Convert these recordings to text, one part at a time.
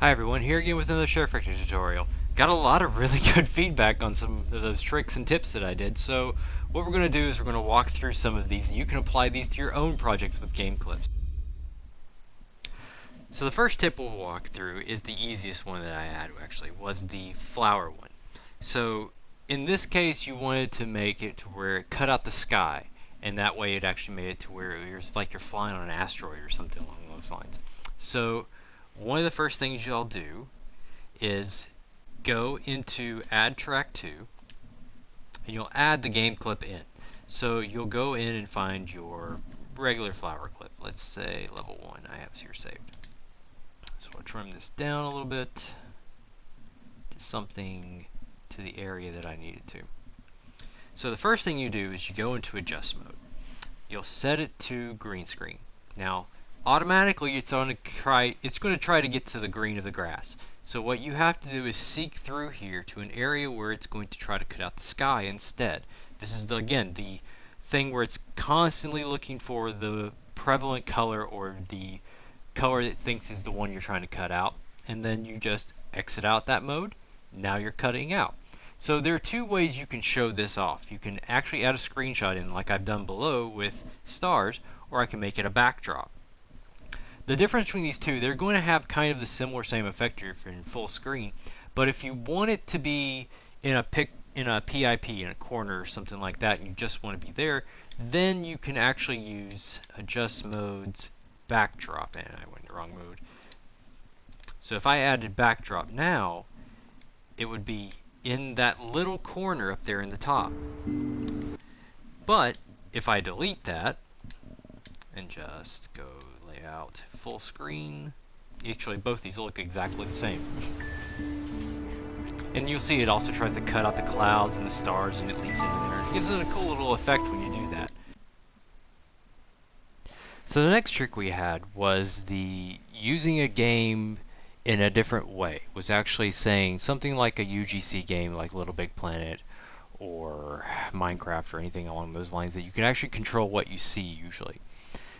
Hi everyone, here again with another SHAREfactory tutorial. Got a lot of really good feedback on some of those tricks and tips that I did, so what we're going to do is we're going to walk through some of these and you can apply these to your own projects with game clips. So the first tip we'll walk through is the easiest one that I had actually, was the flower one. So in this case you wanted to make it to where it cut out the sky, and that way it actually made it to where it's like you're flying on an asteroid or something along those lines. So one of the first things y'all do is go into add track 2 and you'll add the game clip in. So you'll go in and find your regular flower clip. Let's say level 1 I have here saved. So I'll trim this down a little bit to something to the area that I needed to. So the first thing you do is you go into adjust mode. You'll set it to green screen. Now automatically it's going to try to get to the green of the grass. So what you have to do is seek through here to an area where it's going to try to cut out the sky instead. This is again the thing where it's constantly looking for the prevalent color or the color it thinks is the one you're trying to cut out, and then you just exit out that mode. Now you're cutting out. So there are two ways you can show this off. You can actually add a screenshot in like I've done below with stars, or I can make it a backdrop. The difference between these two, they're going to have kind of the similar same effect here if you're in full screen, but if you want it to be in a PIP, in a corner or something like that, and you just want to be there, then you can actually use adjust modes backdrop, and I went in the wrong mode. So if I added backdrop now, it would be in that little corner up there in the top. But if I delete that and just go layout full screen, actually both these look exactly the same. And you'll see it also tries to cut out the clouds and the stars, and it leaves it in there. It gives it a cool little effect when you do that. So the next trick we had was the using a game in a different way. Was actually saying something like a UGC game like Little Big Planet or Minecraft or anything along those lines that you can actually control what you see usually.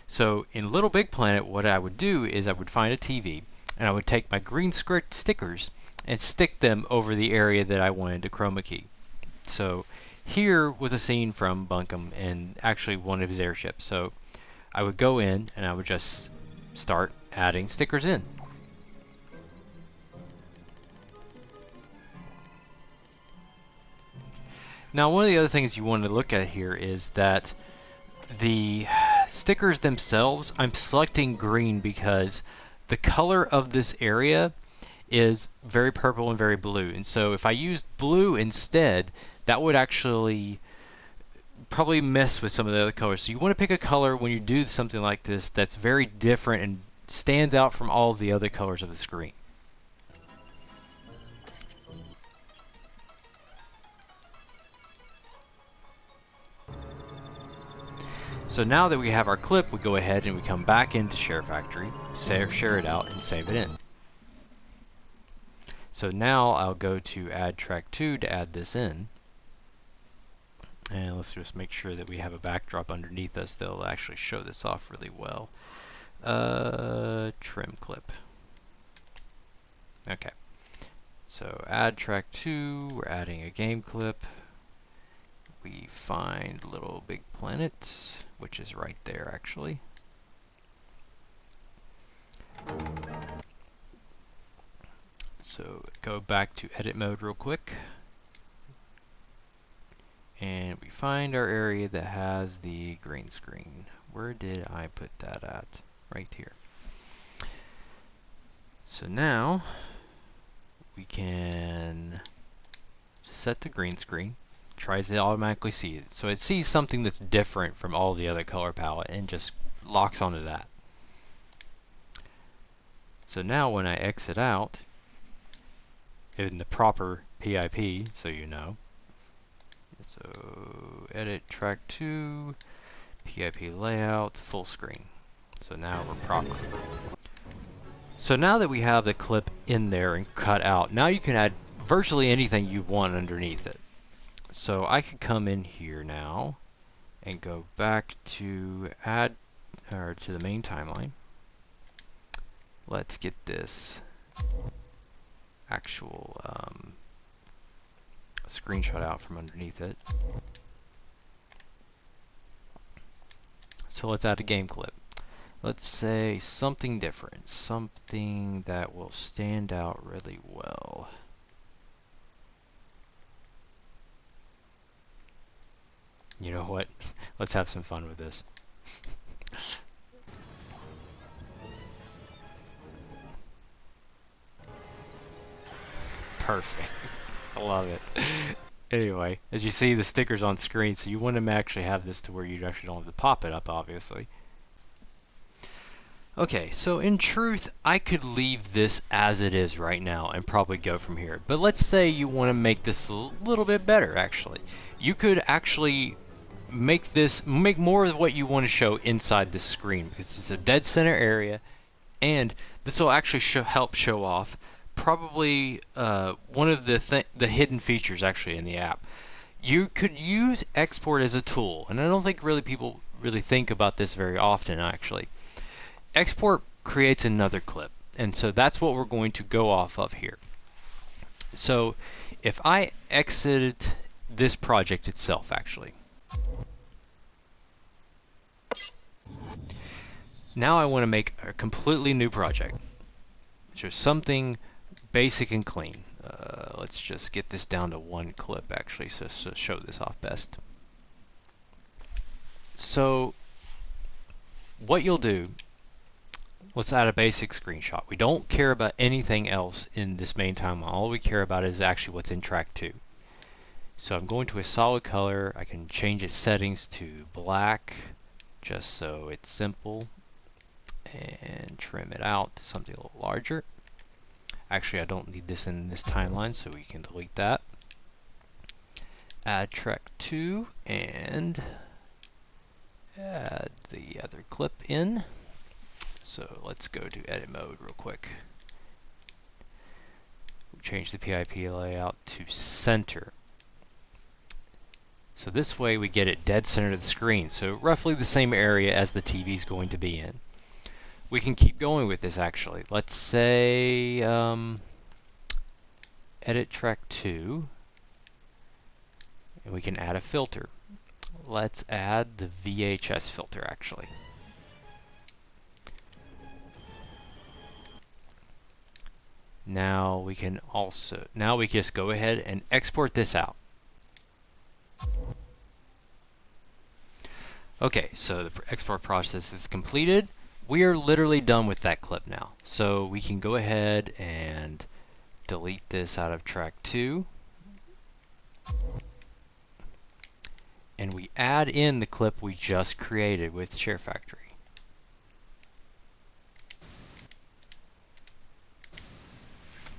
So in Little Big Planet, what I would do is I would find a TV and I would take my green script stickers and stick them over the area that I wanted to chroma key. So here was a scene from Bunkum and actually one of his airships. So I would go in and I would just start adding stickers in. Now one of the other things you want to look at here is that the stickers themselves, I'm selecting green because the color of this area is very purple and very blue, and so if I used blue instead, that would actually probably mess with some of the other colors. So you want to pick a color when you do something like this that's very different and stands out from all the other colors of the screen. So now that we have our clip, we go ahead and we come back into SHAREfactory, share it out, and save it in. So now I'll go to add track 2 to add this in. And let's just make sure that we have a backdrop underneath us that'll actually show this off really well. Trim clip. Okay. So add track 2, we're adding a game clip. We find Little Big Planet, which is right there actually. So go back to edit mode real quick. And we find our area that has the green screen. Where did I put that at? Right here. So now we can set the green screen. Tries to automatically see it. So it sees something that's different from all the other color palette and just locks onto that. So now when I exit out in the proper PIP, so you know. So edit track 2, PIP layout, full screen. So now we're proper. So now that we have the clip in there and cut out, now you can add virtually anything you want underneath it. So I could come in here now and go back to add, or to the main timeline. Let's get this actual screenshot out from underneath it. So let's add a game clip. Let's say something different, something that will stand out really well. You know what? Let's have some fun with this. Perfect. I love it. Anyway, as you see, the sticker's on screen, so you want to actually have this to where you actually don't have to pop it up, obviously. Okay, so in truth, I could leave this as it is right now and probably go from here. But let's say you want to make this a little bit better, actually. You could actually make more of what you want to show inside the screen, because it's a dead center area, and this will actually help show off probably one of the hidden features actually in the app. You could use export as a tool, and I don't think people really think about this very often actually. Export creates another clip, and so that's what we're going to go off of here. So if I exited this project itself actually, now I want to make a completely new project. So something basic and clean. Let's just get this down to one clip actually, so show this off best. So what you'll do, let's add a basic screenshot. We don't care about anything else in this main timeline. All we care about is actually what's in track 2. So I'm going to a solid color. I can change its settings to black just so it's simple, and trim it out to something a little larger. Actually, I don't need this in this timeline, so we can delete that. Add track 2 and add the other clip in. So let's go to edit mode real quick. We'll change the PIP layout to center. So this way we get it dead center of the screen, so roughly the same area as the TV is going to be in. We can keep going with this actually. Let's say edit track 2, and we can add a filter. Let's add the VHS filter actually. Now we can just go ahead and export this out. Okay, so the export process is completed. We are literally done with that clip now. So we can go ahead and delete this out of track 2. And we add in the clip we just created with SHAREfactory.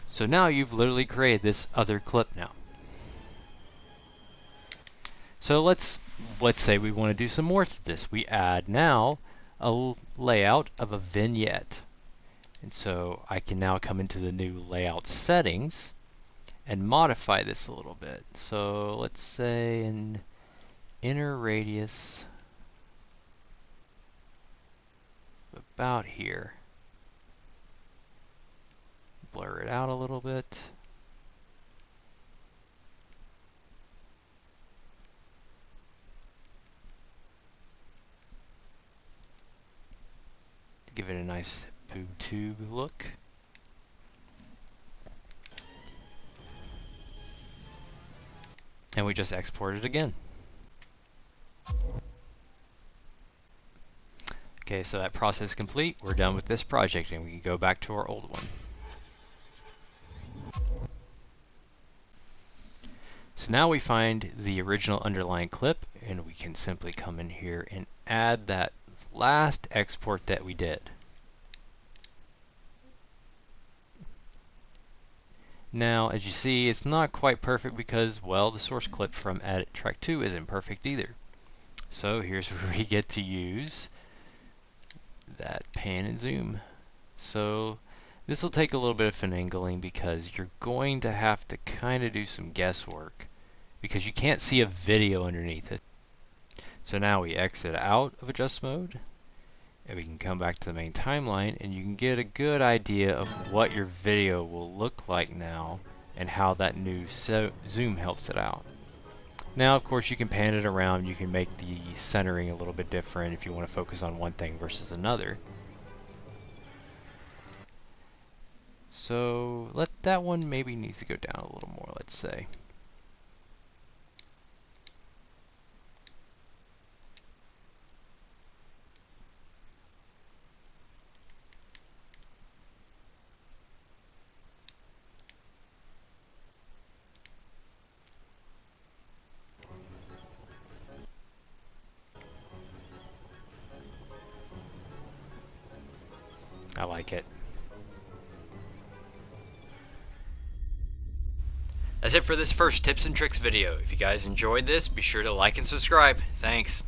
So now you've literally created this other clip now. So let's say we want to do some more to this. We add now a layout of a vignette. And so I can now come into the new layout settings and modify this a little bit. So let's say an inner radius about here. Blur it out a little bit. Give it a nice boob tube look. And we just export it again. Okay, so that process is complete. We're done with this project and we can go back to our old one. So now we find the original underlying clip, and we can simply come in here and add that last export that we did. Now, as you see, it's not quite perfect because, well, the source clip from edit track 2 isn't perfect either. So here's where we get to use that pan and zoom. So this will take a little bit of finagling because you're going to have to kind of do some guesswork because you can't see a video underneath it. So now we exit out of adjust mode And we can come back to the main timeline and you can get a good idea of what your video will look like now and how that new zoom helps it out. Now, of course, you can pan it around. You can make the centering a little bit different if you want to focus on one thing versus another. So that one maybe needs to go down a little more, let's say. I like it. That's it for this first tips and tricks video. If you guys enjoyed this, be sure to like and subscribe. Thanks.